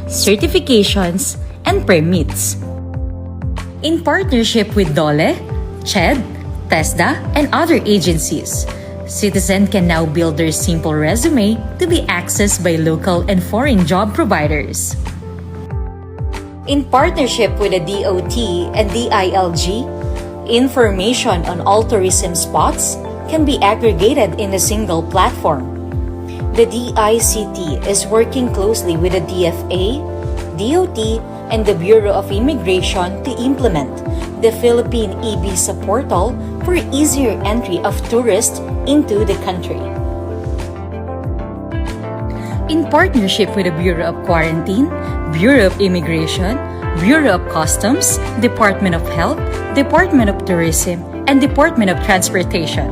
certifications, and permits. In partnership with DOLE, CHED, TESDA, and other agencies, citizens can now build their simple resume to be accessed by local and foreign job providers. In partnership with the DOT and DILG, information on all tourism spots can be aggregated in a single platform. The DICT is working closely with the DFA, DOT, and the Bureau of Immigration to implement the Philippine e-Visa portal for easier entry of tourists into the country. In partnership with the Bureau of Quarantine, Bureau of Immigration, Bureau of Customs, Department of Health, Department of Tourism, and Department of Transportation,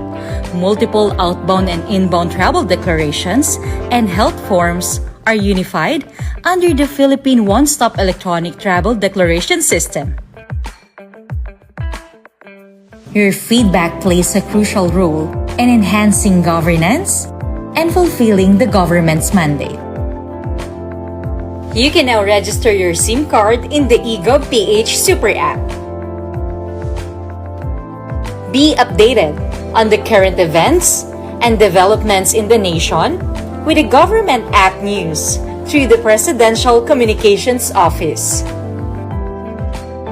multiple outbound and inbound travel declarations and health forms are unified under the Philippine One-Stop Electronic Travel Declaration System. Your feedback plays a crucial role in enhancing governance and fulfilling the government's mandate. You can now register your SIM card in the eGov.ph Super App. Be updated on the current events and developments in the nation with the Government App News through the Presidential Communications Office.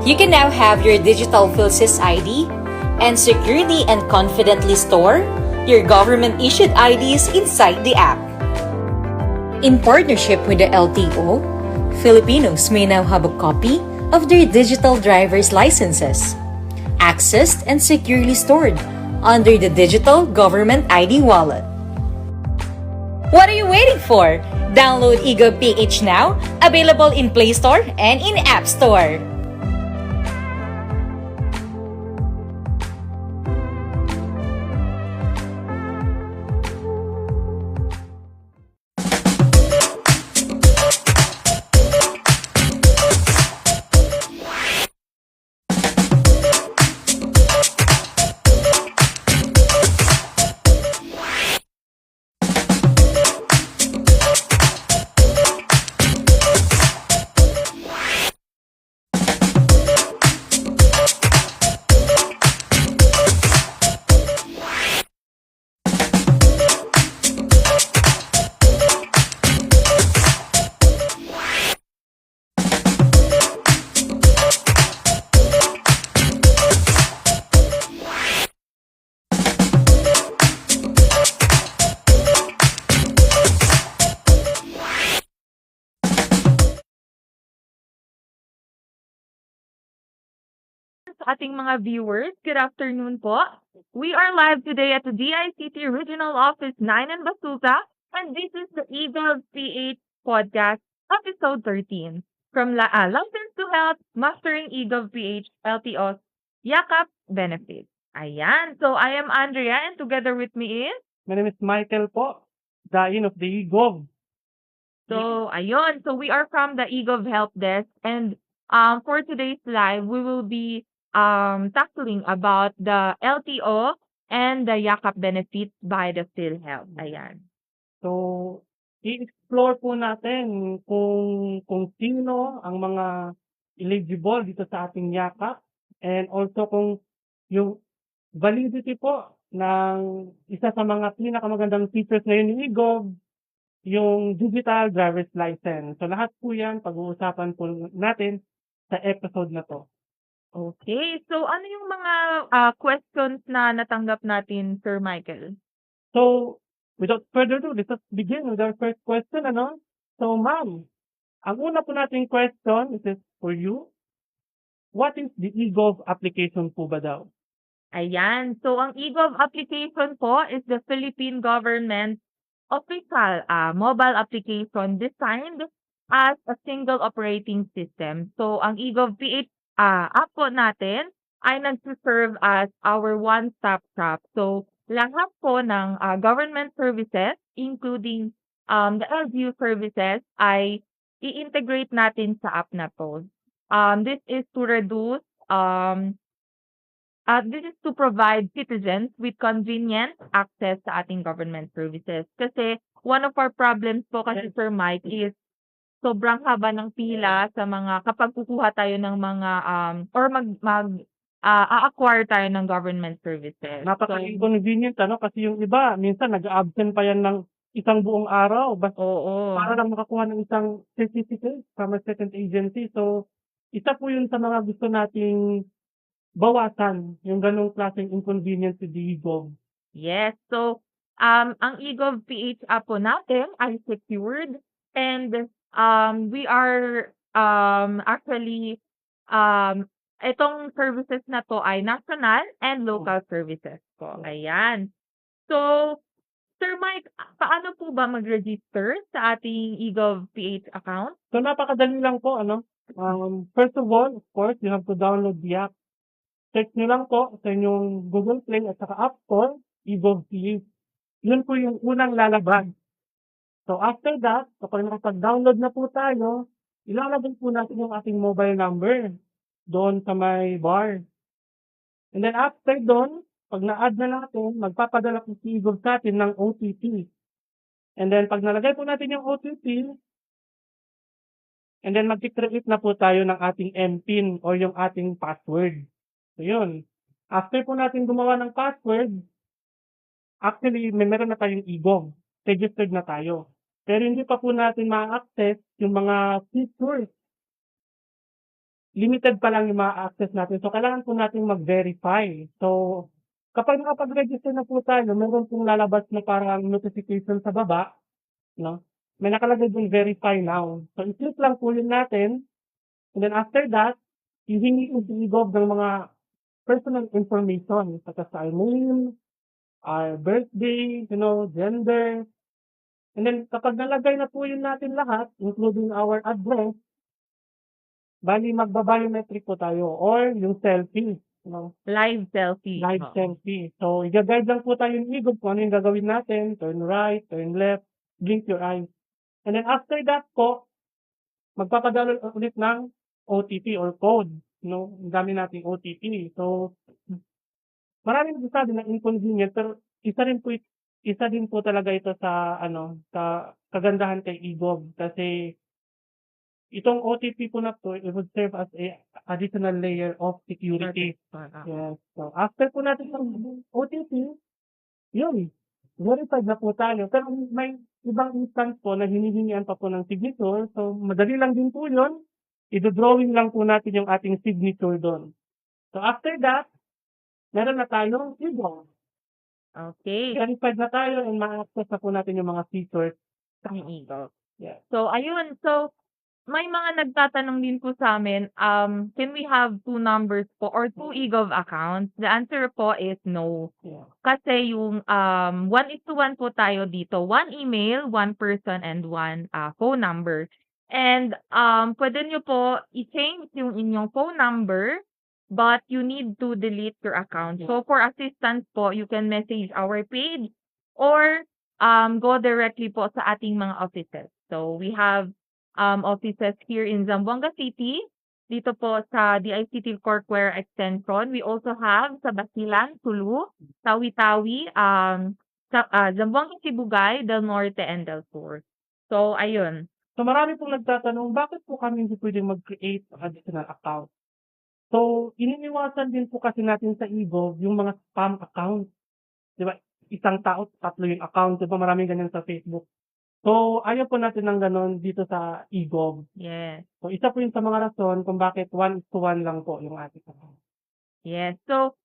You can now have your digital PhilSys ID and securely and confidently store your government-issued IDs inside the app. In partnership with the LTO, Filipinos may now have a copy of their digital driver's licenses, accessed and securely stored under the Digital Government ID Wallet. What are you waiting for? Download eGov.ph now, available in Play Store and in App Store. Sa ating mga viewers, good afternoon po. We are live today at the DICT Regional Office 9 in Basuta, and this is the eGov.ph podcast, episode 13, from License to Health, Mastering eGov.ph LTO's Yakap Benefits. Ayan, so I am Andrea, and together with me is... My name is Michael po, Dain of the eGov. So, ayun. So, we are from the eGov Help Desk, and for today's live, we will be tackling about the LTO and the Yakap benefits by the PhilHealth. Ayan. So, i-explore po natin kung sino ang mga eligible dito sa ating yakap and also kung yung validity po ng isa sa mga pinakamagandang features ngayon ni eGov, yung digital driver's license. So, lahat po yan pag-uusapan po natin sa episode na to. Okay. So, ano yung mga questions na natanggap natin, Sir Michael? So, without further ado, let's just begin with our first question, ano? So, ma'am, ang una po nating question, this is for you. What is the eGov application po ba daw? Ayan. So, ang eGov application po is the Philippine government official mobile application designed as a single operating system. So, ang eGov.ph app po natin ay nagsiserve as our one-stop shop. So, lahat po ng government services, including the LGU services, ay i-integrate natin sa app na po. This is to reduce this is to provide citizens with convenient access sa ating government services. Kasi one of our problems po kasi, Sir Mike, is sobrang haba ng pila sa mga kapag kukuha tayo ng mga, or a-acquire tayo ng government services. So Napaka-inconvenient ano, kasi yung iba minsan nag-a-absent pa yan ng isang buong araw oo. para lang makakuha ng isang certificate from a certain agency. So, isa po yun sa mga gusto nating bawasan, yung ganong klaseng inconvenience with the e-gov. Yes. So, ang eGov PH app po natin ay secured and we are actually itong services na to ay national and local services po. Ayan. So, Sir Mike, paano po ba mag-register sa ating eGov PH account? So, napakadali lang po, ano. First of all, of course, you have to download the app. Check nyo lang po sa inyong Google Play at saka App Store, eGov PH. Yun po yung unang lalabas. So, after that, kapag nakapag-download na po tayo, ilalagay po natin yung ating mobile number doon sa may bar. And then after doon, pag na-add na natin, magpapadala po si eGov sa atin ng OTP. And then pag nalagay po natin yung OTP, and then mag-create na po tayo ng ating MPIN o yung ating password. So yun. After po natin gumawa ng password, actually meron na tayong eGov. Registered na tayo. Pero hindi pa po natin ma-access yung mga features. Limited pa lang yung ma-access natin. So, kailangan po natin mag-verify. So, kapag nakapag-register na po tayo, meron pong lalabas na parang notification sa baba, no? May nakalagay dun verify now. So, i-click lang po yun natin. And then after that, hihingi yung eGov ng mga personal information, such as our name, our birthday, gender. And then, kapag nalagay na po yun natin lahat, including our address, bali magba-biometric po tayo or yung selfie, Live selfie. live Oo. selfie. So, i-guide lang po tayo ng eGov kung ano yung gagawin natin, turn right, turn left, blink your eyes. And then after that po, magpapadala ulit ng OTP or code, Ang dami nating OTP. So, maraming nagsasabi na inconvenient, pero isa din po talaga ito sa sa kagandahan kay eGov kasi itong OTP po na 'to, it would serve as a additional layer of security. Perfect. Yes. So, after po natin ng OTP, yun, verified na po tayo. Pero may ibang instance po na hinihingian pa po ng signature. So, madali lang din po yun. I-drawing lang po natin yung ating signature doon. So, after that, meron na tayong eGov. Okay. Verified na tayo and ma-access na po natin yung mga features. Ang eGov. Yeah. So, ayun. So, may mga nagtatanong din po sa amin, can we have two numbers po or two eGov accounts? The answer po is no. Yeah. Kasi yung 1:1 po tayo dito. One email, one person, and one phone number. And pwede nyo po i-change yung inyong phone number, but you need to delete your account. So for assistance po, you can message our page or go directly po sa ating mga offices. So we have offices here in Zamboanga City, dito po sa DICT Corkware Extension. We also have sa Basilan, Sulu, Tawi-Tawi, sa Zamboanga Sibugay, Del Norte, and Del Sur. So, ayun. So, marami pong nagtatanong, bakit po kami hindi pwedeng mag-create ng additional account? So, iniiwasan din po kasi natin sa eGov yung mga spam account. Di ba? Isang tao, tatlo yung account. Di ba? Maraming ganyan sa Facebook. So, ayaw po natin ng ganon dito sa eGov. Yes. So, isa po yun sa mga rason kung bakit 1:1 lang po yung ating account. Yes. So,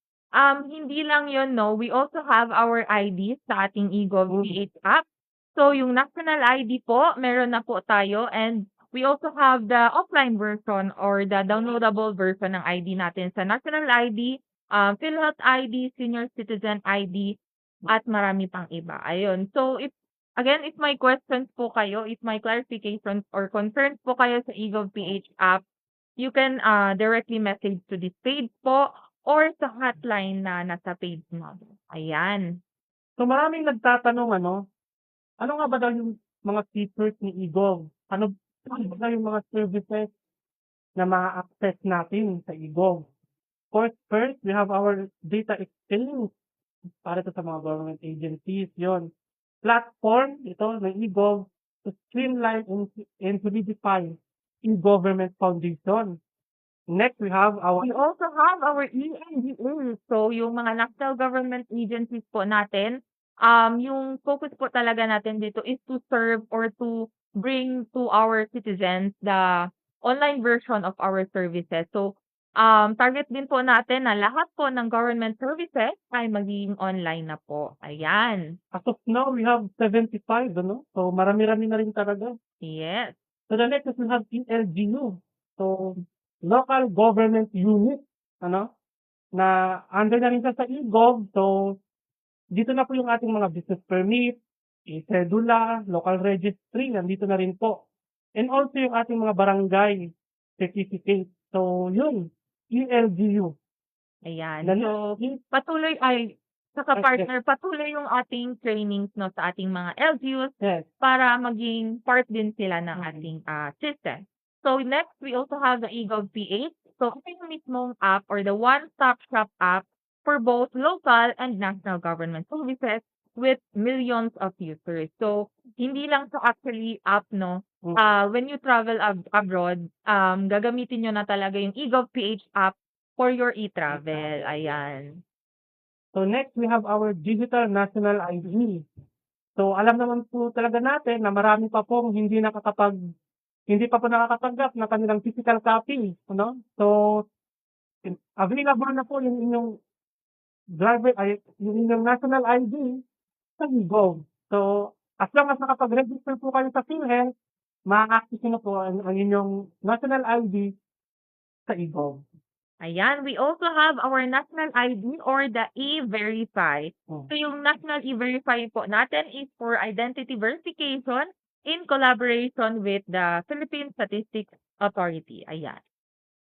hindi lang yun, no? We also have our IDs sa ating eGov PH app. So, yung national ID po, meron na po tayo. And we also have the offline version or the downloadable version ng ID natin sa national ID, PhilHealth ID, senior citizen ID, at marami pang iba. Ayun. So, if may questions po kayo, if may clarifications or concerns po kayo sa eGov PH app, you can directly message to this page po or sa hotline na nasa page natin. Ayan. So, maraming nagtatanong, ano nga ba daw yung mga features ni eGov? Ano ba daw yung mga services na ma-access natin sa eGov? Of course, first, we have our data exchange para to sa mga government agencies, yon. Platform, ito, ng eGov to streamline and solidify e-government foundation. Next, we have our We also have our ENGA. So, yung mga national government agencies po natin, yung focus po talaga natin dito is to serve or to bring to our citizens the online version of our services. So, target din po natin na lahat po ng government services ay magiging online na po. Ayan. as of now, we have 75, ano? So, marami-rami na rin talaga. Yes. So, the next is we have ELGU. So, local government unit, ano? Na under na rin siya sa e-gov. So, dito na po yung ating mga business permit, cedula, local registry, nandito na rin po. And also yung ating mga barangay certificate. So, yun, ELGU. Ayan. The So, next is patuloy ay saka Yes. partner, patuloy yung ating trainings no sa ating mga LGUs yes. para maging part din sila ng Mhm. ating system. So next, we also have the eGov PH. So ito yung mismong app or the one-stop shop app for both local and national government services with millions of users. So hindi lang sa actually app no. Mm. When you travel abroad, gagamitin nyo na talaga yung eGov PH app for your e-travel. Ayan. So next, we have our digital national ID. So alam naman po talaga natin na marami pa pong hindi pa po nakakatanggap ng kanilang physical copy, ano? So available na po yung inyong yung inyong national ID sa eGov. So as long as nakapag-register po kayo sa PhilHealth, ma-access nyo na po ang inyong national ID sa eGov. Ayan, we also have our national ID or the E-Verify. Hmm. So yung national E-Verify po natin is for identity verification in collaboration with the Philippine Statistics Authority. Ayan.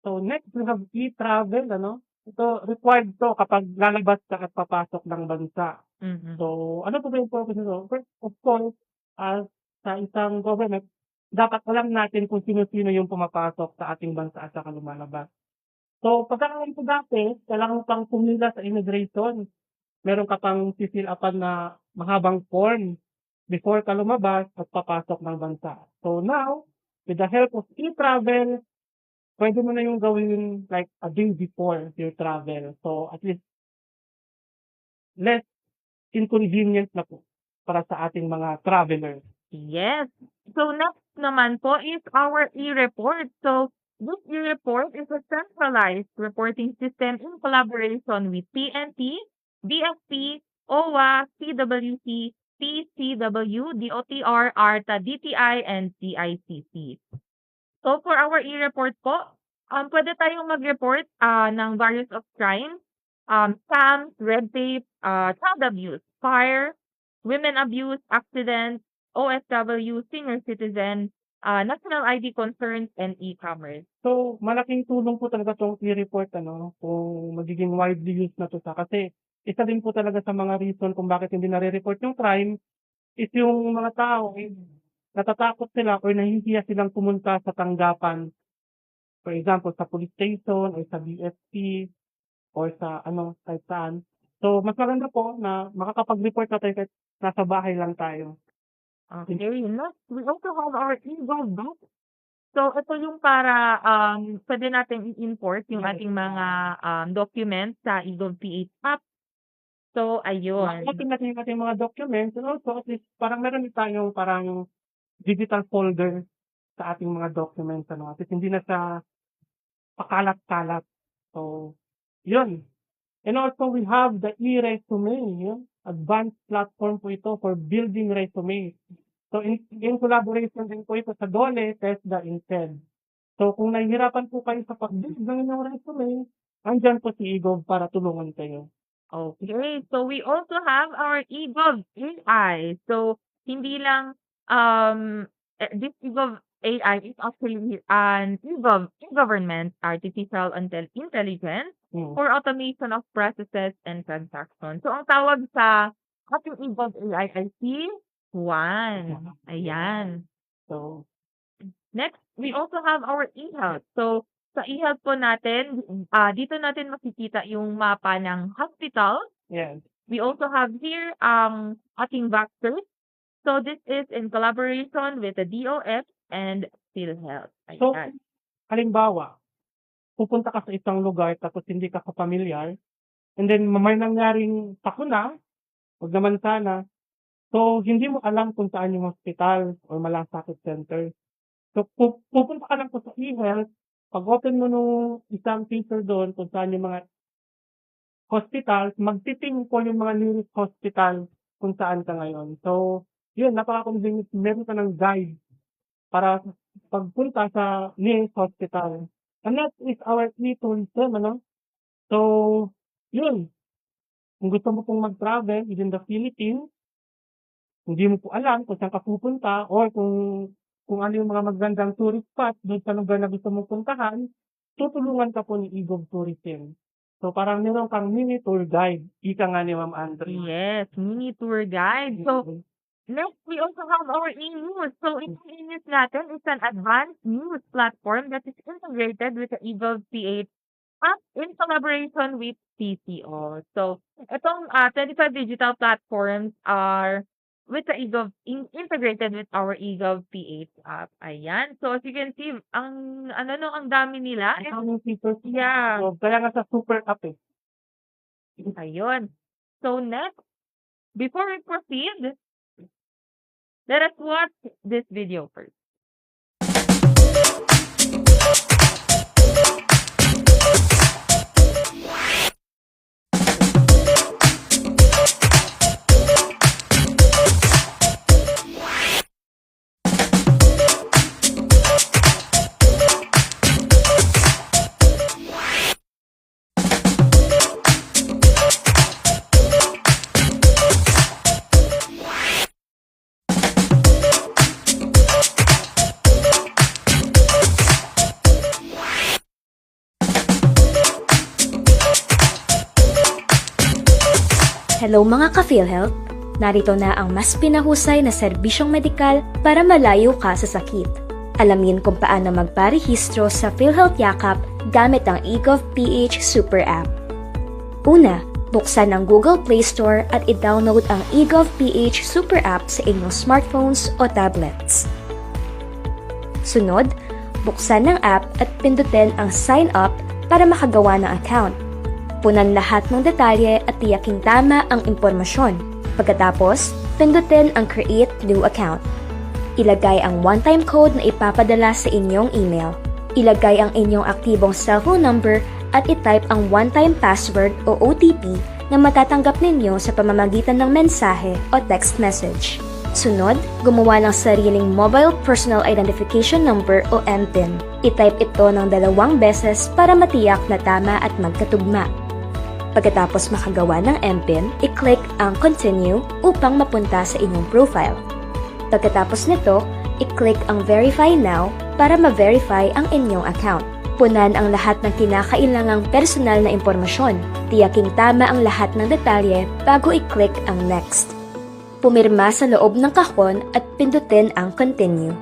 So next, we have e-travel, ano? Ito, required to kapag lalabas ka at papasok ng bansa. Mhm. So, ano po ba yung purpose nito? First, of course, as sa isang government, dapat alam natin kung sino-sino yung pumapasok sa ating bansa at saka lumalabas. So, pagkakaroon po dati, kailangan mo pang pumila sa immigration. Meron ka pang fill upan na mahabang form before ka lumabas at papasok ng bansa. So now, with the help of e-travel, pwede mo na yung gawin like a day before your travel. So at least less inconvenient na po para sa ating mga travelers. Yes. So next naman po is our e-report. So this e-report is a centralized reporting system in collaboration with PNP, BFP, OWA, CWC, PCW, DOTR, ARTA, DTI, and CICC. So for our e-report po, pwede tayong mag-report ng various of crimes, scams, red tape, child abuse, fire, women abuse, accidents, OFW, senior citizen, national ID concerns, and e-commerce. So malaking tulong po talaga tong e-report ano kung magiging widely used na to sa kasi isa din po talaga sa mga reason kung bakit hindi nare-report yung crime is yung mga tao natatakot sila or nahihiya silang pumunta sa tanggapan. For example, sa police station or sa BFP or sa ano, kahit saan. So, mas maganda po na makakapag-report na tayo kahit nasa bahay lang tayo. Okay, next, we also have our e-gov book. So, ito yung para pwede natin i-import yung Yes. ating mga documents sa eGov PH app. So, ayun. Open natin yung ating mga documents and also at least parang meron din tayong parang digital folder sa ating mga documents. Ano? At least hindi na sa pakalat-kalat. So, yun. And also we have the e-resume, yun. Advanced platform po ito for building resume. So in collaboration din po ito sa DOLE, TESDA, INTED. So kung nahihirapan po kayo sa pag-build ng inyong resume, andyan po si eGov para tulungan kayo. Okay, so we also have our eGov AI. So, hindi lang, this eGov AI is actually an e-government artificial intelligence Hmm. for automation of processes and transactions. So, ang tawag sa ating eGov AI ay C1. Ayan. So, Next, we also have our e-health. So, sa e-health po natin, dito natin makikita yung mapa ng hospital. yes. We also have here ang ating doctors. So this is in collaboration with the DOF and PhilHealth. So, Ayan. halimbawa, pupunta ka sa isang lugar tapos hindi ka familiar, and then may nangyaring sakuna, wag naman sana. So, hindi mo alam kung saan yung hospital or malasakit center. So, pupunta ka lang po sa e-health, pag-open mo nung isang feature doon kung saan yung mga hospital, magtiting po yung mga nearest hospital kung saan ka ngayon. So, yun, napaka-convenient. Meron ka ng guide para pagpunta sa nearest hospital. And that is our e-tourism, ano? So, yun. Kung gusto mo pong mag-travel within the Philippines, hindi mo po alam kung saan ka pupunta or kung ano yung mga magandang tourist spot doon sa lugar na gusto mong puntahan, tutulungan ka po ni eGov Tourism. So, parang meron kang mini tour guide. Ika nga ni Ma'am Andre. Yes, mini tour guide. So, next, we also have our e-news. So, e-news natin is an advanced news platform that is integrated with the eGov PH app in collaboration with PCO. So, itong 25 digital platforms are with the integrated with our eGov PH app. Ayan. So, as you can see, ang dami nila. Ang daming features. Yeah. So, kaya nga sa super app eh. Ayun. So, next, before we proceed, let us watch this video first. Hello mga ka-PhilHealth! Narito na ang mas pinahusay na serbisyong medikal para malayo ka sa sakit. Alamin kung paano magparehistro sa PhilHealth Yakap gamit ang eGov PH Super App. Una, buksan ang Google Play Store at i-download ang eGov PH Super App sa inyong smartphones o tablets. Sunod, buksan ang app at pindutin ang Sign Up para makagawa ng account. Punan lahat ng detalye at tiyaking tama ang impormasyon. Pagkatapos, pindutin ang Create New Account. Ilagay ang one-time code na ipapadala sa inyong email. Ilagay ang inyong aktibong cellphone number at itype ang one-time password o OTP na matatanggap ninyo sa pamamagitan ng mensahe o text message. Sunod, gumawa ng sariling Mobile Personal Identification Number o MPIN. Itype ito ng 2 beses para matiyak na tama at magkatugma. Pagkatapos makagawa ng MPIN, i-click ang Continue upang mapunta sa inyong profile. Pagkatapos nito, i-click ang Verify Now para ma-verify ang inyong account. Punan ang lahat ng kinakailangang personal na impormasyon. Tiyaking tama ang lahat ng detalye bago i-click ang Next. Pumirma sa loob ng kahon at pindutin ang Continue.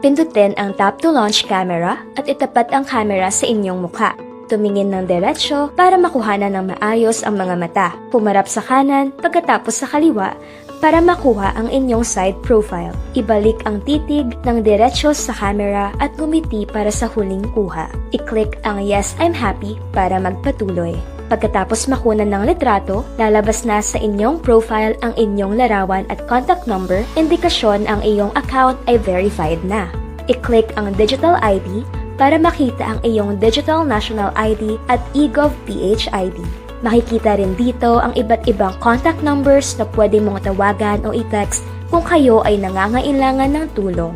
Pindutin ang Tap to Launch Camera at itapat ang camera sa inyong mukha. Tumingin ng diretsyo para makuhanan ng maayos ang mga mata. Pumarap sa kanan pagkatapos sa kaliwa para makuha ang inyong side profile. Ibalik ang titig ng diretsyo sa camera at gumiti para sa huling kuha. I-click ang Yes, I'm happy para magpatuloy. Pagkatapos makunan ng litrato, lalabas na sa inyong profile ang inyong larawan at contact number, indikasyon ang iyong account ay verified na. I-click ang Digital ID para makita ang iyong Digital National ID at eGov PH ID. Makikita rin dito ang iba't ibang contact numbers na pwede mong tawagan o i-text kung kayo ay nangangailangan ng tulong.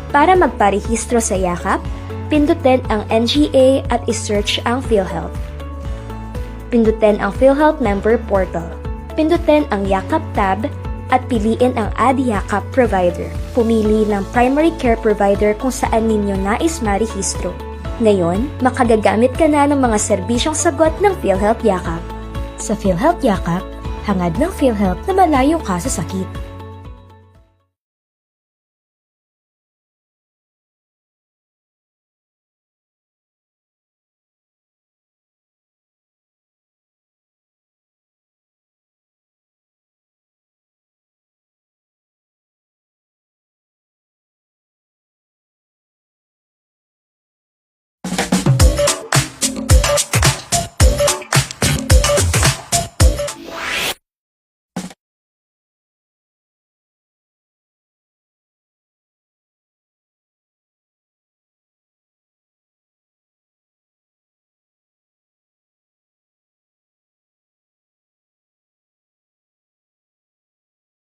Para magparehistro sa Yakap, pindutin ang NGA at i-search ang PhilHealth. Pindutin ang PhilHealth Member Portal. Pindutin ang Yakap tab at piliin ang Add Yakap Provider. Pumili ng primary care provider kung saan ninyo nais marehistro. Ngayon, makagagamit ka na ng mga serbisyong sagot ng PhilHealth Yakap. Sa PhilHealth Yakap, hangad ng PhilHealth na malayo ka sa sakit.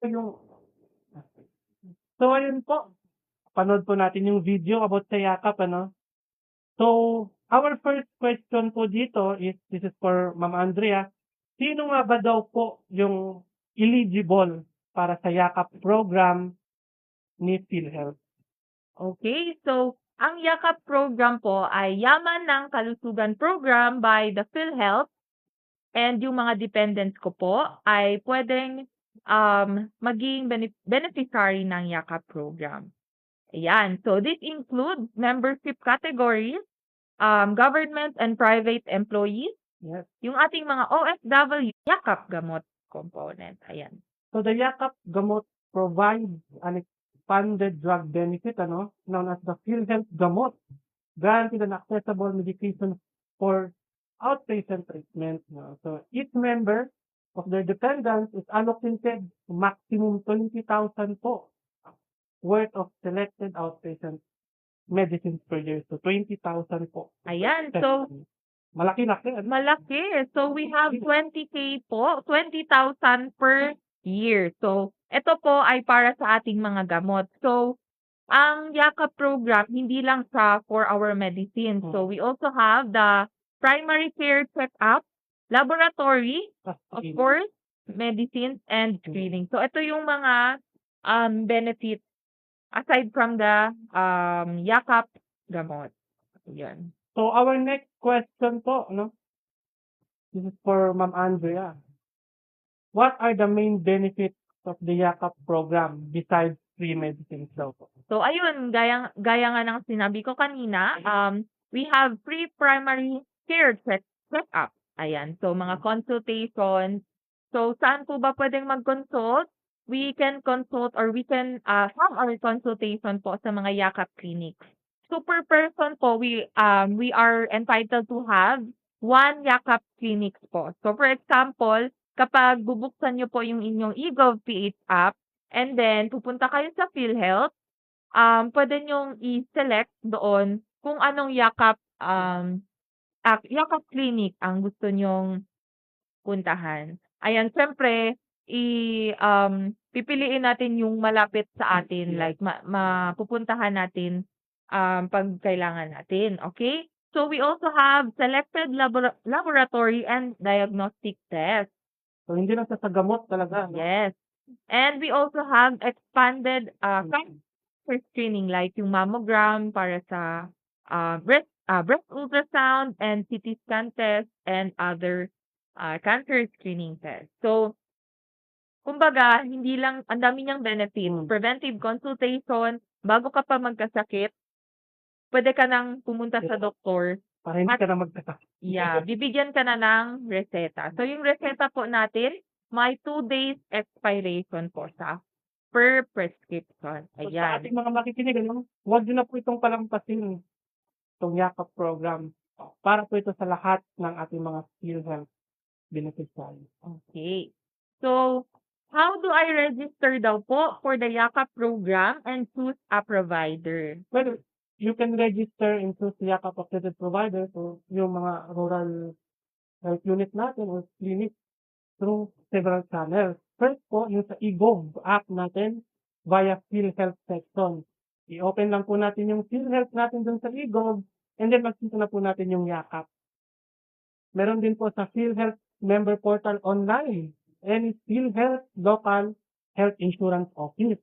yung So, ayun po. Panood po natin yung video about sa yakap, ano? So, our first question po dito is, this is for Ma'am Andrea. Sino nga ba daw po yung eligible para sa yakap program ni PhilHealth? Okay, so ang YAKAP program po ay Yaman ng Kalusugan Program by the PhilHealth, and yung mga dependents ko po ay pwedeng maging beneficiary ng YAKAP program. Ayan, so this includes membership categories, government and private employees, Yes. yung ating mga OFW YAKAP gamot component. Ayan. So, the yakap gamot provides an expanded drug benefit, known as the PhilHealth gamot, guaranteed and accessible medication for outpatient treatment. No? So, each member of their dependents is allocated maximum 20,000 po worth of selected outpatient medicines per year. So, 20,000 po. Ayan, so Malaki-laki. malaki. So we have 20K po, 20,000 per year. So ito po ay para sa ating mga gamot. So ang YAKAP program hindi lang sa for our medicine. So we also have the primary care check-up, laboratory, of course, medicines and screening. So ito yung mga benefits aside from the YAKAP gamot. Yan. So, our next question po, this is for Ma'am Andrea. What are the main benefits of the yakap program besides free medicines daw po? So ayun, gaya nga ng sinabi ko kanina, we have free primary care check-up. Ayan, so mga consultations. So saan po ba pwedeng mag-consult? We can consult or we can have our consultation po sa mga yakap clinics. So per person po, we are entitled to have one yakap clinics po. So for example, kapag bubuksan nyo po yung inyong eGov.ph app, and then pupunta kayo sa PhilHealth, pwede nyong i-select doon kung anong yakap clinic ang gusto nyong puntahan. Ayan, siyempre, pipiliin natin yung malapit sa atin, like mapupuntahan natin pag kailangan natin. Okay? So we also have selected laboratory and diagnostic tests. So, hindi lang sa gamot talaga. Yes. And we also have expanded cancer screening like yung mammogram para sa breast ultrasound and CT scan test and other cancer screening tests. So, kumbaga, hindi lang, ang dami niyang benefits. Preventive consultation, bago ka pa magkasakit, pwede ka nang pumunta sa doktor. Para hindi ka na magkasakit. Yeah, bibigyan ka na ng reseta. So, yung reseta po natin, may 2 days expiration po sa per prescription. So, sa Ayan. ating mga makikinig, huwag nyo na po itong palampasin, itong yakap program. Para po ito sa lahat ng ating mga PhilHealth beneficiaries. Okay. So, how do I register daw po for the YAKAP program and choose a provider? Well, you can register and choose the yakap accredited provider, so yung mga rural health unit natin or clinic through several channels. First po, yung sa eGov app natin via PhilHealth section. I-open lang po natin yung PhilHealth natin dun sa eGov, and then magsinta na po natin yung yakap. Meron din po sa PhilHealth member portal online and PhilHealth local health insurance office.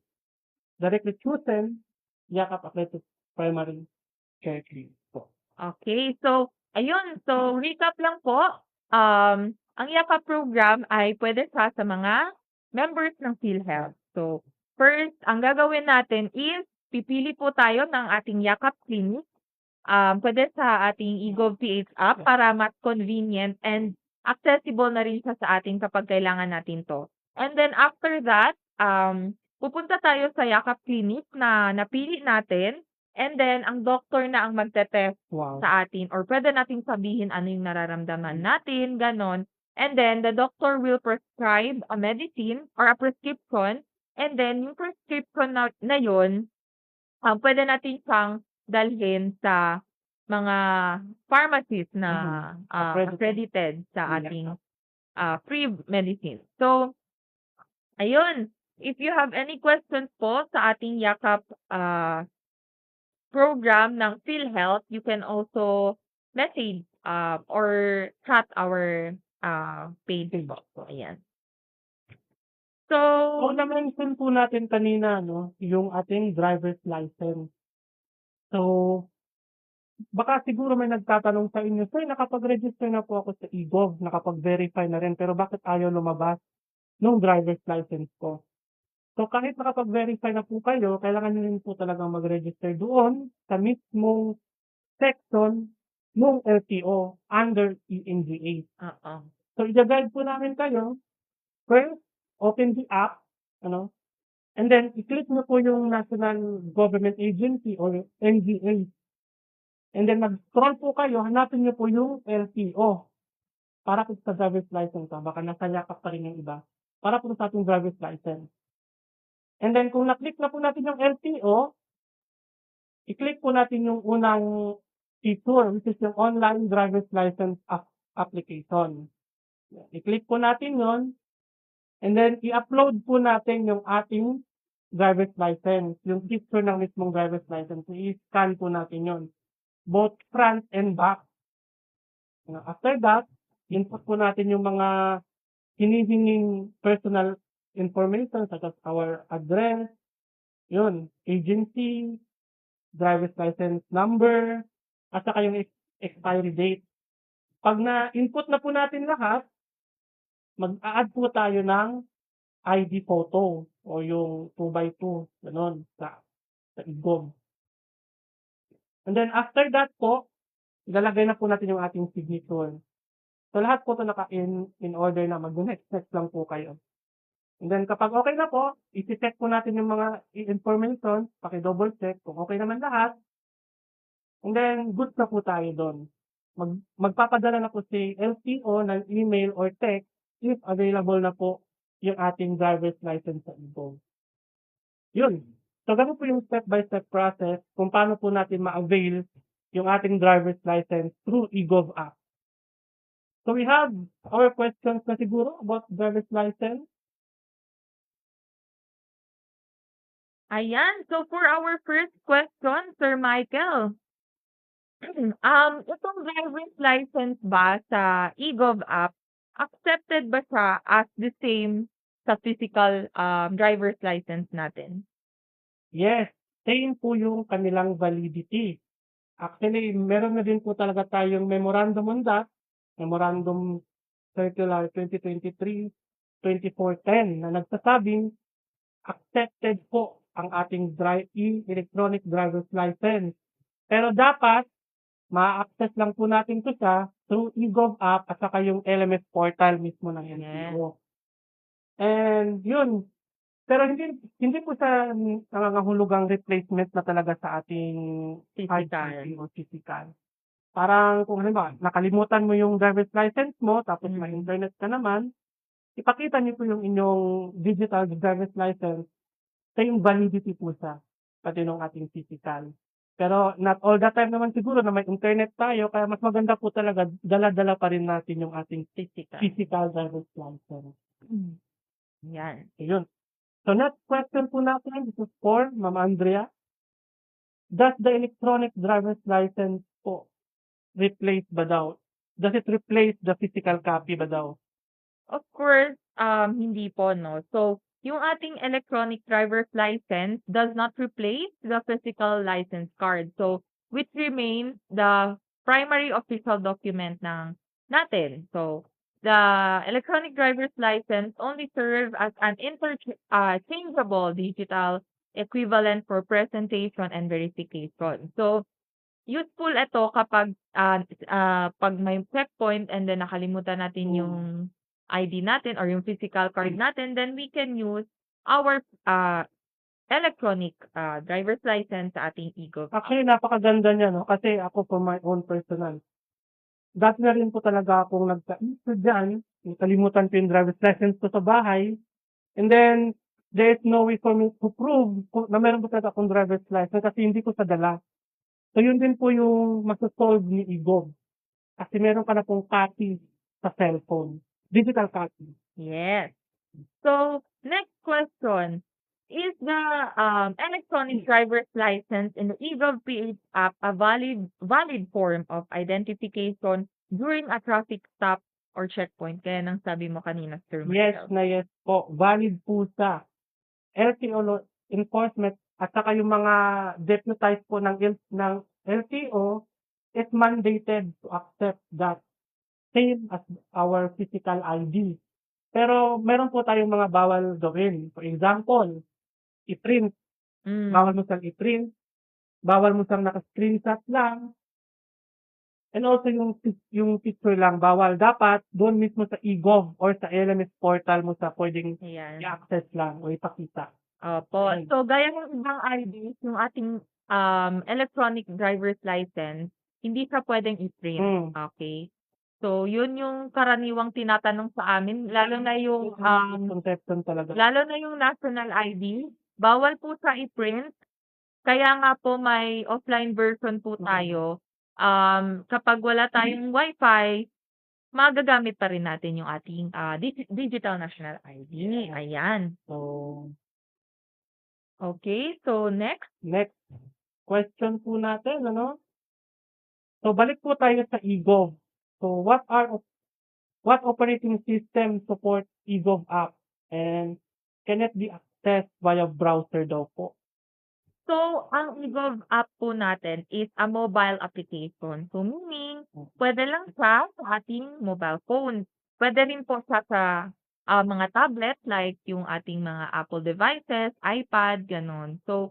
Directly chosen yakap accredited primary care clinic po. Okay, so, ayun. So, recap lang po. Ang YAKAP program ay pwede sa mga members ng PhilHealth. So, first, ang gagawin natin is, pipili po tayo ng ating YAKAP clinic. Pwede sa ating eGov.ph app para mas convenient and accessible na rin siya sa atin kapag kailangan natin to. And then after that, pupunta tayo sa YAKAP clinic na napili natin, and then ang doctor na ang magte-test Wow. sa atin, or pwede nating sabihin ano yung nararamdaman natin, ganon. And then the doctor will prescribe a medicine or a prescription, and then yung prescription na yun, pwede natin siyang dalhin sa mga pharmacies na accredited sa ating free medicine. So, ayun. if you have any questions po sa ating yakap program ng PhilHealth, you can also message or chat our page po. So, ayan. So, Na-mention po natin kanina, no, yung ating driver's license. So, baka siguro may nagtatanong sa inyo, "Sir, nakapag-register na po ako sa eGov, nakapag-verify na rin, pero bakit ayaw lumabas nung driver's license ko?" So, kahit nakapag-verify na po kayo, kailangan niyo rin po talagang mag-register doon sa mismong section nung LTO under ENGA. oo. So, i-guide po namin kayo. First, open the app, ano, and then i-click niyo po yung National Government Agency or NGA. And then mag-scroll po kayo, hanapin niyo po yung LTO. Para po sa driver's license, baka nasa yakap pa rin yung iba. Para po sa ating driver's license. And then kung na-click na po natin yung LTO, i-click po natin yung unang feature, which is yung online driver's license application. I-click po natin yun. And then, i-upload po natin yung ating driver's license, yung picture ng mismong driver's license. I-scan po natin yun, both front and back. After that, input po natin yung mga hinihinging personal information such as our address, yun, agency, driver's license number, at saka yung expiry date. Pag na-input na po natin lahat, mag-a-add po tayo ng ID photo o yung 2x2, gano'n, sa eGov. And then after that po, ilalagay na po natin yung ating signature. So lahat po ito in order na mag-next lang po kayo. And then kapag okay na po, isi-check po natin yung mga information, paki-double check kung okay naman lahat. And then good na po tayo doon. Magpapadala na po si LTO ng email or text if available na po yung ating driver's license sa eGov. Yun. So, ganun po yung step-by-step process kung paano po natin ma-avail yung ating driver's license through eGov app. So, we have our questions na siguro about driver's license. Ayan. So, for our first question, Sir Michael, itong driver's license ba sa eGov app, accepted ba siya as the same sa physical driver's license natin? Yes, same po yung kanilang validity. Actually, meron na din po talaga tayong memorandum on that, Memorandum Circular 2023-2410 na nagsasabing accepted po ang ating electronic driver's license. Pero dapat ma-access lang po natin ito siya through eGov app at saka yung LMS portal mismo ng LTO. And yun, pero hindi po siya nangangahulugang replacement na talaga sa ating hard copy o physical. Parang kung halimbawa, nakalimutan mo yung driver's license mo, tapos may internet ka naman, ipakita niyo po yung inyong digital driver's license, same validity po siya, pati nung ating physical. Pero not all the time naman siguro na may internet tayo, kaya mas maganda po talaga, dala-dala pa rin natin yung ating physical driver's license. Yan. So, yun. So next question po natin, this is for Ma'am Andrea. Does the electronic driver's license po replace ba daw? Does it replace the physical copy ba daw? Of course, hindi po, no? So, yung ating electronic driver's license does not replace the physical license card. So, which remains the primary official document natin. So, the electronic driver's license only serves as an interchangeable digital equivalent for presentation and verification. So, useful ito kapag pag may checkpoint and then nakalimutan natin yung ID natin or yung physical card natin, then we can use our electronic driver's license sa ating eGov. Actually, napakaganda niya, no? Kasi ako for my own personal. Dati na rin po talaga akong nagka-issue dyan. Nakalimutan ko yung driver's license ko sa bahay. And then, there is no way for me to prove na meron po talaga akong driver's license kasi hindi ko sa dala. So, yun din po yung masasolve ni eGov. Kasi meron ka na pong copy sa cellphone. Digital copy. Yes. So, Next question. Is the electronic driver's license in the eGov app a valid form of identification during a traffic stop or checkpoint? Kaya nang sabi mo kanina, Sir Yes Michael. na yes po. Valid po sa LTO enforcement at saka yung mga deputized po ng LTO is mandated to accept that same as our physical ID. Pero meron po tayong mga bawal gawin. For example, i-print. Bawal mo siyang i-print. Bawal mo siyang naka-screenshot lang. And also yung picture lang, bawal. Dapat doon mismo sa eGov or sa LMS portal mo sa pwedeng Ayan. i-access lang o ipakita. Opo. Ayun. So, gaya ng ibang IDs, yung ating electronic driver's license, hindi siya pwedeng i-print. Mm. Okay? So, yun yung karaniwang tinatanong sa amin, lalo na yung Conception talaga. national ID, bawal po sa i-print. Kaya nga po may offline version po tayo. Kapag wala tayong Wi-Fi, magagamit pa rin natin yung ating digital national ID. Yeah. Ayan. So, Okay, so next. next question po natin, ano? So, balik po tayo sa eGov. So, what operating system support eGov app and can it be accessed via browser daw po? So, ang eGov app po natin is a mobile application. So, meaning, pwede lang siya sa ating mobile phone. Pwede rin po siya sa mga tablet like yung ating mga Apple devices, iPad, ganon. So,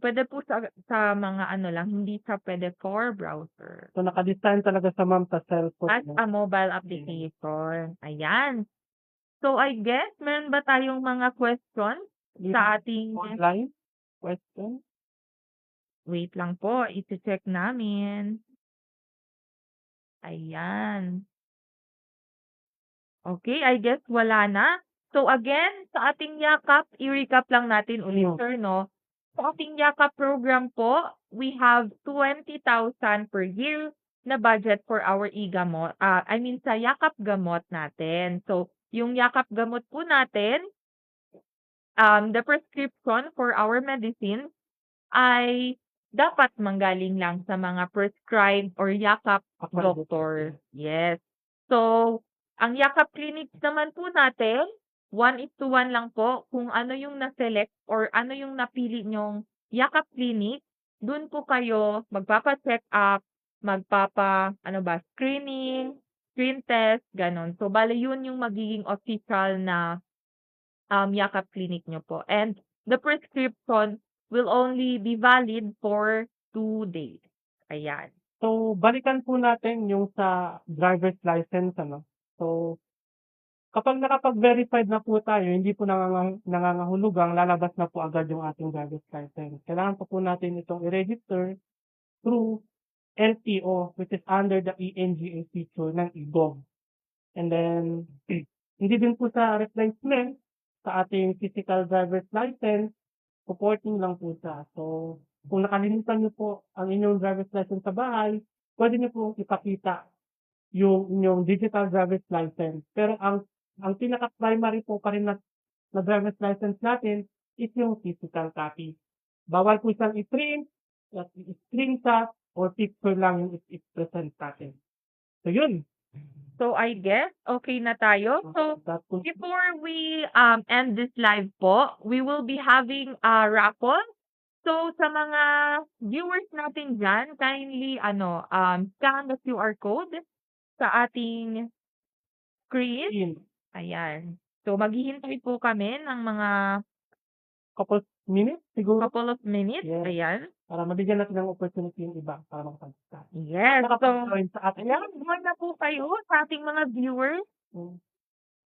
pwede po sa mga ano lang, hindi siya pwede for browser. So, naka-design talaga sa ma'am sa cellphone. As a mobile application. Ayan. So, I guess, meron ba tayong mga questions sa ating... Online question? Wait lang po, iti-check namin. Ayan. Okay, I guess wala na. So again, sa ating yakap, i-recap lang natin ulit, Mm. sir, no? Sa ating yakap program po, we have 20,000 per year na budget for our e-gamot. Sa yakap gamot natin. So, yung yakap gamot po natin, the prescription for our medicine ay dapat manggaling lang sa mga prescribed or yakap doctor. Yes. So, ang yakap clinics naman po natin, 1:1 lang po. Kung ano yung na-select or ano yung napili nyong yakap clinic, dun po kayo magpapa-check up, screening, screen test, ganon. So, bale yun yung magiging official na yakap clinic nyo po. And the prescription will only be valid for 2 days. Ayan. So, balikan po natin yung sa driver's license, ano? So, kapag nakapag-verified na po tayo, hindi po nangangahulugang lalabas na po agad yung ating driver's license. Kailangan po natin itong i-register through LTO, which is under the ENGA feature ng eGov. And then, hindi din po sa replacement sa ating physical driver's license, supporting lang po siya. So, kung nakalimutan niyo po ang inyong driver's license sa bahay, pwede niyo po ipakita yung inyong digital driver's license. Pero ang pinaka-primary po pa rin na driver's license natin is yung physical copy. Bawal po siyang i-print, i-screenshot, or picture lang yung i-present natin. So, yun. So, I guess, okay na tayo. So, That po. before we end this live po, we will be having a raffle. So, sa mga viewers natin dyan, kindly, scan the QR code sa ating screen. In Ayan. So, maghihintay po kami ng mga couple minutes, siguro, couple of minutes. Yes. Ayan. para mabigyan natin ng opportunity yung iba para makapag-start. Yes. So, Nakapag-join sa ating ayan, buwan na po kayo sa ating mga viewers.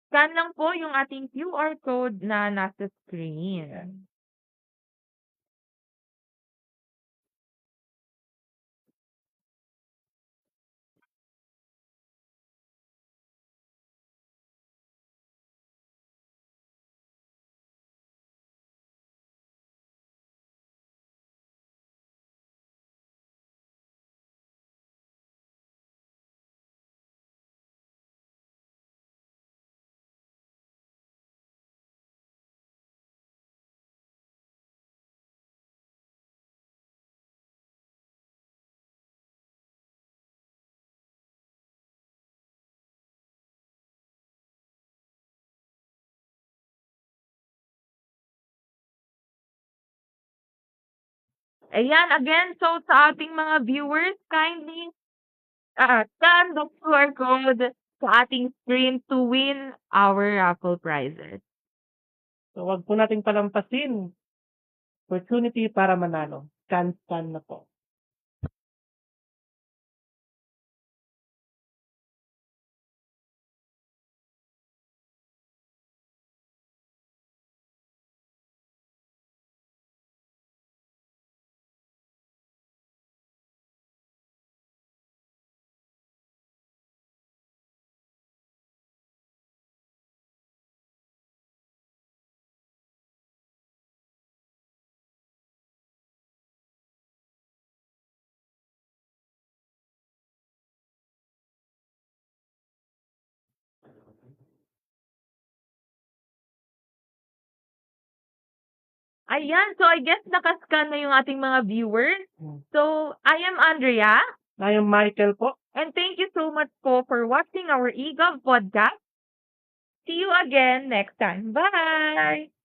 Scan lang po yung ating QR code na nasa screen. Ayan, again, so sa ating mga viewers, kindly scan the QR code sa ating screen to win our raffle prizes. So, wag po nating palampasin. Opportunity para manalo. Scan na po. Ayan, so I guess nakascan na yung ating mga viewers. Hmm. So, I am Andrea, Na yung Michael po. and thank you so much po for watching our eGov podcast. See you again next time. Bye!